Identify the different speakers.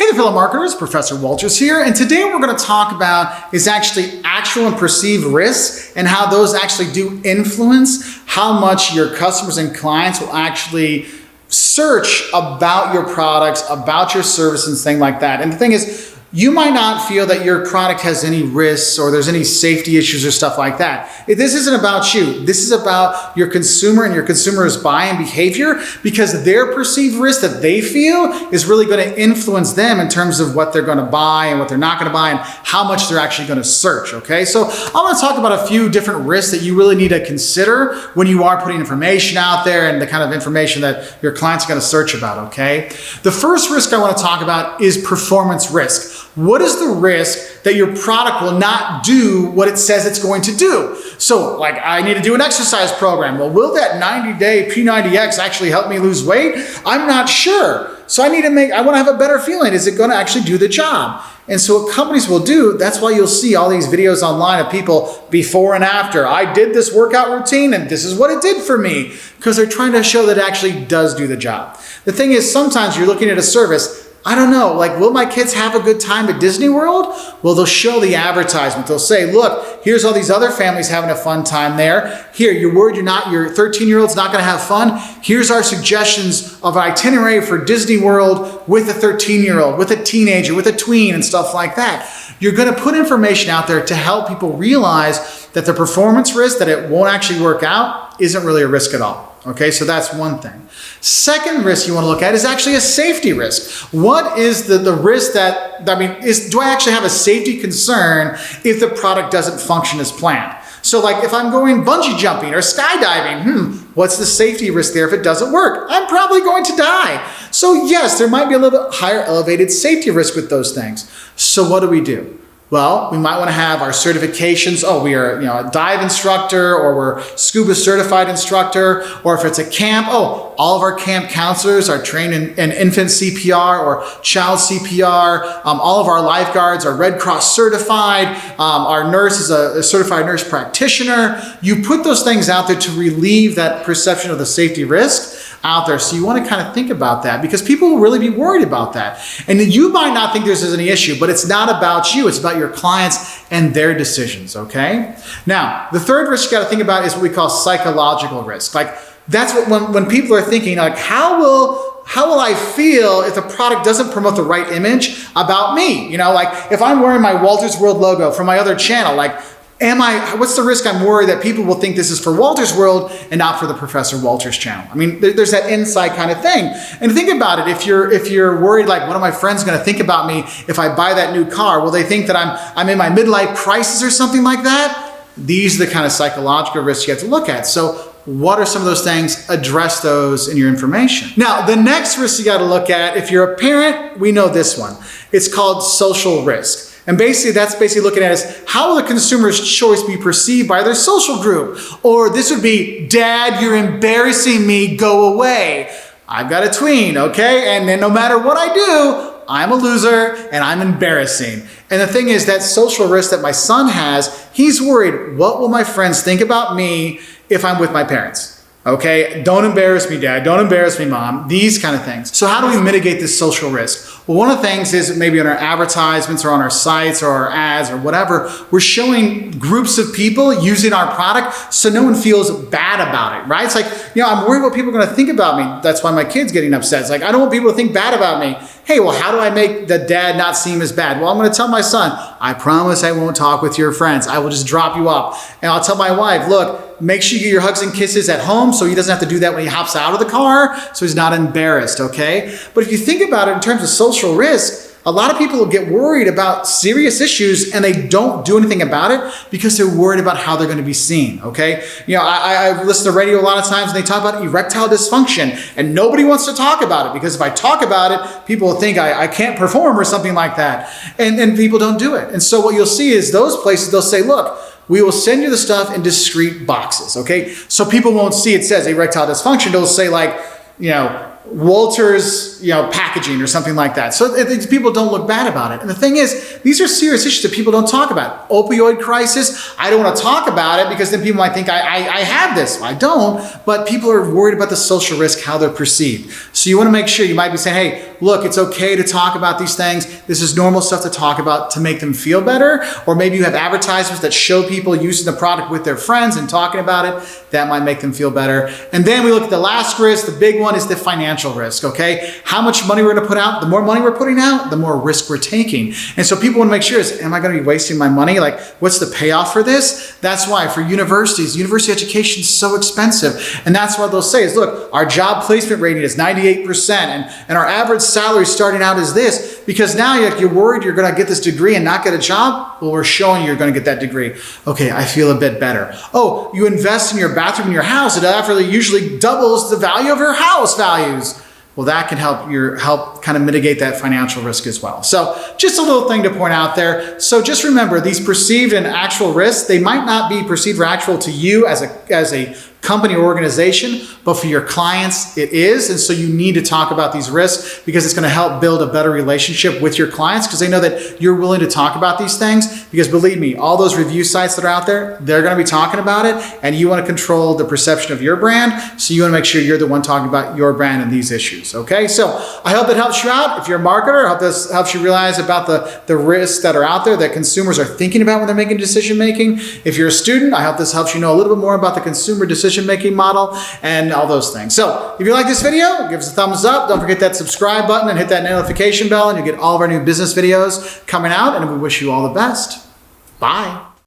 Speaker 1: Hey there, fellow marketers, Professor Wolters here, and today what we're going to talk about is actually actual and perceived risks and how those actually do influence how much your customers and clients will actually search about your products, about your services, and things like that. And the thing is, you might not feel that your product has any risks or there's any safety issues or stuff like that. This isn't about you. This is about your consumer and your consumer's buying behavior, because their perceived risk that they feel is really going to influence them in terms of what they're going to buy and what they're not going to buy and how much they're actually going to search, okay? So I want to talk about a few different risks that you really need to consider when you are putting information out there and the kind of information that your clients are going to search about, okay? The first risk I want to talk about is performance risk. What is the risk that your product will not do what it says it's going to do? So, like, I need to do an exercise program. Well, will that 90-day P90X actually help me lose weight? I'm not sure. So I want to have a better feeling. Is it going to actually do the job? And so what companies will do, that's why you'll see all these videos online of people before and after. I did this workout routine and this is what it did for me, because they're trying to show that it actually does do the job. The thing is, sometimes you're looking at a service, I don't know, like, will my kids have a good time at Disney World? Well, they'll show the advertisement. They'll say, look, here's all these other families having a fun time there. Here, you're worried your 13-year-old's not going to have fun? Here's our suggestions of an itinerary for Disney World with a 13-year-old, with a teenager, with a tween, and stuff like that. You're going to put information out there to help people realize that the performance risk, that it won't actually work out, isn't really a risk at all. Okay, so that's one thing. Second risk you want to look at is actually a safety risk. What is the risk that, do I actually have a safety concern if the product doesn't function as planned? So like if I'm going bungee jumping or skydiving, what's the safety risk there if it doesn't work? I'm probably going to die. So yes, there might be a little bit higher elevated safety risk with those things. So what do? Well, we might want to have our certifications. Oh, we are a dive instructor, or we're scuba certified instructor, or if it's a camp, all of our camp counselors are trained in infant CPR or child CPR. All of our lifeguards are Red Cross certified. Our nurse is a certified nurse practitioner. You put those things out there to relieve that perception of the safety risk out there. So you want to kind of think about that, because people will really be worried about that. And you might not think there's any issue, but it's not about you. It's about your clients and their decisions, okay? Now, the third risk you got to think about is what we call psychological risk. Like, that's what when people are thinking, like, how will I feel if the product doesn't promote the right image about me? Like if I'm wearing my Wolters World logo from my other channel, like, what's the risk I'm worried that people will think this is for Wolters World and not for the Professor Wolters channel? I mean, there's that inside kind of thing. And think about it, if you're worried, like, what are my friends going to think about me if I buy that new car? Will they think that I'm in my midlife crisis or something like that? These are the kind of psychological risks you have to look at. So what are some of those things? Address those in your information. Now, the next risk you got to look at, if you're a parent, we know this one. It's called social risk. And that's basically looking at is, how will the consumer's choice be perceived by their social group? Or this would be, Dad, you're embarrassing me, go away. I've got a tween, okay? And then no matter what I do, I'm a loser and I'm embarrassing. And the thing is, that social risk that my son has, he's worried, what will my friends think about me if I'm with my parents? Okay, don't embarrass me, Dad. Don't embarrass me, Mom. These kind of things. So how do we mitigate this social risk? Well, one of the things is maybe on our advertisements or on our sites or our ads or whatever, we're showing groups of people using our product so no one feels bad about it, right? It's like, I'm worried what people are going to think about me. That's why my kid's getting upset. It's like, I don't want people to think bad about me. Hey, well, how do I make the dad not seem as bad? Well, I'm going to tell my son, I promise I won't talk with your friends. I will just drop you off. And I'll tell my wife, look, make sure you get your hugs and kisses at home so he doesn't have to do that when he hops out of the car, so he's not embarrassed, okay? But if you think about it in terms of social risk, a lot of people will get worried about serious issues and they don't do anything about it because they're worried about how they're going to be seen, okay? I listen to radio a lot of times and they talk about erectile dysfunction and nobody wants to talk about it because if I talk about it, people will think I can't perform or something like that. And people don't do it. And so what you'll see is those places, they'll say, look, we will send you the stuff in discrete boxes, okay? So people won't see it says erectile dysfunction. They'll say like, Wolters, packaging or something like that. So people don't look bad about it. And the thing is, these are serious issues that people don't talk about. Opioid crisis, I don't want to talk about it because then people might think I have this. Well, I don't, but people are worried about the social risk, how they're perceived. So you want to make sure, you might be saying, hey, look, it's okay to talk about these things. This is normal stuff to talk about to make them feel better. Or maybe you have advertisements that show people using the product with their friends and talking about it. That might make them feel better. And then we look at the last risk. The big one is the financial risk, okay? How much money we're gonna put out. The more money we're putting out, the more risk we're taking. And so people wanna make sure, am I gonna be wasting my money? Like, what's the payoff for this? That's why for universities, university education is so expensive. And that's what they'll say is, look, our job placement rating is 98%, and our average salary starting out is this, because now you're worried you're gonna get this degree and not get a job. Well, we're showing you're gonna get that degree. Okay, I feel a bit better. Oh, you invest in your bathroom in your house, it actually usually doubles the value of your house values. Well, that can help kind of mitigate that financial risk as well. So just a little thing to point out there. So just remember, these perceived and actual risks, they might not be perceived or actual to you as a company or organization, but for your clients, it is. And so you need to talk about these risks because it's going to help build a better relationship with your clients because they know that you're willing to talk about these things. Because believe me, all those review sites that are out there, they're going to be talking about it, and you want to control the perception of your brand. So you want to make sure you're the one talking about your brand and these issues. Okay, so I hope that helps you out. If you're a marketer, I hope this helps you realize about the risks that are out there that consumers are thinking about when they're making decision making. If you're a student, I hope this helps you know a little bit more about the consumer decision-making model and all those things. So if you like this video, give us a thumbs up. Don't forget that subscribe button and hit that notification bell, and you'll get all of our new business videos coming out, and we wish you all the best. Bye.